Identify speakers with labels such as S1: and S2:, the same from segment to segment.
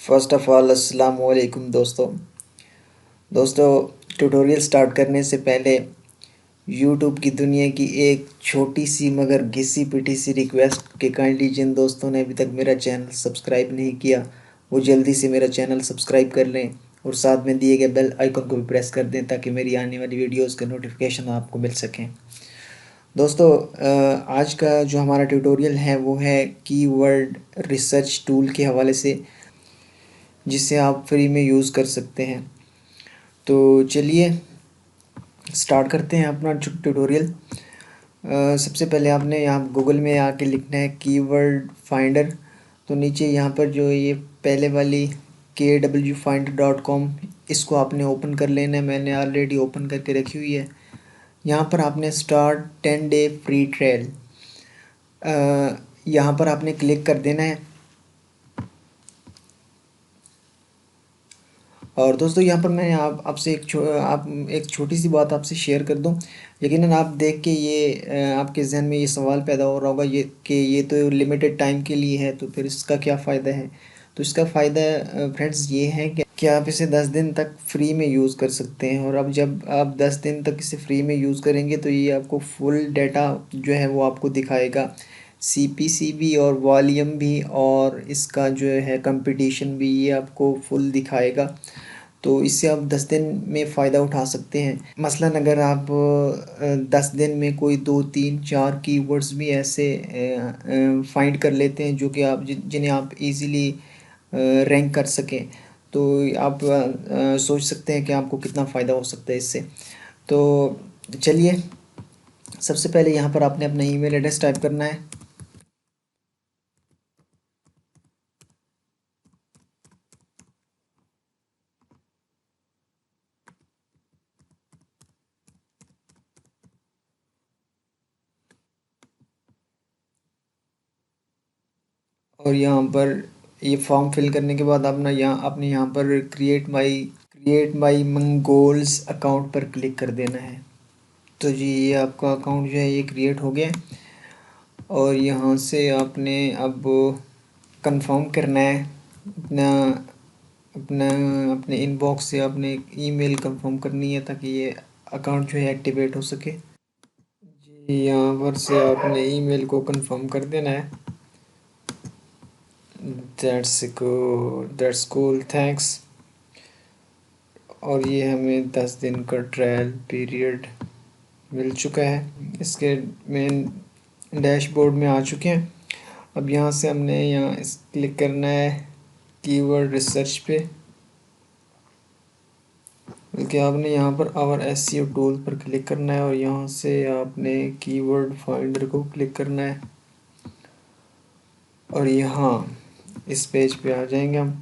S1: First of all अस्सलाम वालेकुम दोस्तों। ट्यूटोरियल स्टार्ट करने से पहले यूट्यूब की दुनिया की एक छोटी सी मगर घिसी पिटी सी रिक्वेस्ट कि काइंडली जिन दोस्तों ने अभी तक मेरा चैनल सब्सक्राइब नहीं किया वो जल्दी से मेरा चैनल सब्सक्राइब कर लें और साथ में दिए गए बेल आइकन को भी प्रेस कर दें ताकि मेरी आने वाली वीडियोस का नोटिफिकेशन आपको मिल सकें। दोस्तों, आज का जो हमारा ट्यूटोरियल है वो है कीवर्ड रिसर्च टूल के हवाले से, जिसे आप फ्री में यूज़ कर सकते हैं। तो चलिए स्टार्ट करते हैं अपना ट्यूटोरियल। सबसे पहले आपने यहाँ गूगल में आके लिखना है कीवर्ड फाइंडर। तो नीचे यहाँ पर जो ये पहले वाली kwfinder.com, इसको आपने ओपन कर लेना है। मैंने ऑलरेडी ओपन करके रखी हुई है। यहाँ पर आपने स्टार्ट 10 डे फ्री ट्रायल, यहाँ पर आपने क्लिक कर देना है। और दोस्तों, यहाँ पर मैं आपसे एक छोटी सी बात आपसे शेयर कर दूँ। यकीनन आप देख के ये आपके जहन में ये सवाल पैदा हो रहा होगा ये कि ये तो लिमिटेड टाइम के लिए है, तो फिर इसका क्या फ़ायदा है। तो इसका फ़ायदा फ्रेंड्स ये है कि आप इसे 10 दिन तक फ्री में यूज़ कर सकते हैं। और अब जब आप 10 दिन तक इसे फ्री में यूज़ करेंगे तो ये आपको फुल डाटा जो है वो आपको दिखाएगा, सीपीसी भी और वॉल्यूम भी, और इसका जो है कंपटीशन भी, ये आपको फुल दिखाएगा। तो इससे आप 10 दिन में फ़ायदा उठा सकते हैं। मसलन अगर आप 10 दिन में कोई 2 3 4 कीवर्ड्स भी ऐसे फाइंड कर लेते हैं जो कि आप जिन्हें आप इजीली रैंक कर सकें, तो आप सोच सकते हैं कि आपको कितना फ़ायदा हो सकता है इससे। तो चलिए, सबसे पहले यहाँ पर आपने अपना ईमेल एड्रेस टाइप करना है। और यहाँ पर ये फॉर्म फिल करने के बाद अपना यहाँ आपने यहाँ पर क्रिएट माई मंगोल्स अकाउंट पर क्लिक कर देना है। तो जी, ये आपका अकाउंट जो है ये क्रिएट हो गया। और यहाँ से आपने अब कंफर्म करना है अपना अपना अपने इनबॉक्स से आपने एक ईमेल कंफर्म करनी है ताकि ये अकाउंट जो है एक्टिवेट हो सके। जी, यहाँ पर से आपने ईमेल को कंफर्म कर देना है। That's cool, thanks. और ये हमें 10 दिन का ट्रायल पीरियड मिल चुका है। इसके मेन डैशबोर्ड में आ चुके हैं। अब यहाँ से हमने यहाँ इस क्लिक करना है कीवर्ड रिसर्च पे, बल्कि आपने यहाँ पर आवर एसईओ टूल पर क्लिक करना है और यहाँ से आपने कीवर्ड फाइंडर को क्लिक करना है। और यहाँ इस पेज पे आ जाएंगे हम।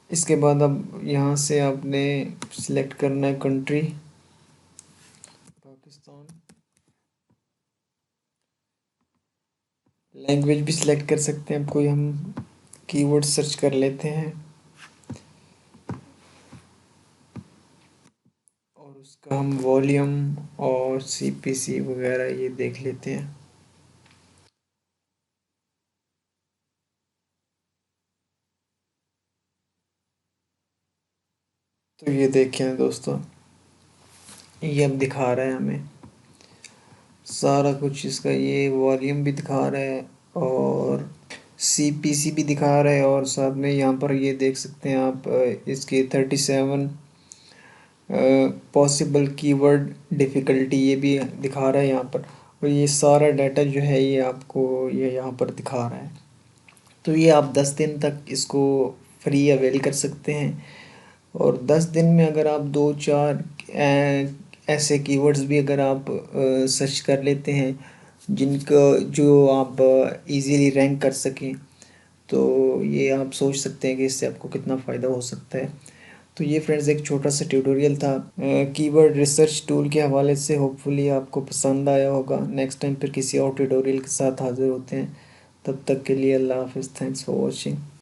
S1: इसके बाद अब यहाँ से आपने सिलेक्ट करना है कंट्री पाकिस्तान। लैंग्वेज भी सिलेक्ट कर सकते हैं। अब कोई हम कीवर्ड सर्च कर लेते हैं और उसका हम वॉल्यूम और सीपीसी वगैरह ये देख लेते हैं। तो ये देखें दोस्तों, ये अब दिखा रहा है हमें सारा कुछ। इसका ये वॉल्यूम भी दिखा रहा है और सीपीसी भी दिखा रहा है, और साथ में यहाँ पर ये देख सकते हैं आप इसके 37 पॉसिबल कीवर्ड डिफ़िकल्टी ये भी दिखा रहा है यहाँ पर। और ये सारा डाटा जो है ये आपको ये यहाँ पर दिखा रहा है। तो ये आप 10 दिन तक इसको फ्री अवेल कर सकते हैं। और 10 दिन में अगर आप 2 4 ऐसे कीवर्ड्स भी अगर आप सर्च कर लेते हैं जिनका जो आप इजीली रैंक कर सकें, तो ये आप सोच सकते हैं कि इससे आपको कितना फ़ायदा हो सकता है। तो ये फ्रेंड्स एक छोटा सा ट्यूटोरियल था कीवर्ड रिसर्च टूल के हवाले से। होपफुली आपको पसंद आया होगा। नेक्स्ट टाइम फिर किसी और ट्यूटोरियल के साथ हाज़िर होते हैं। तब तक के लिए अल्लाह हाफ़िज़। Thanks for watching.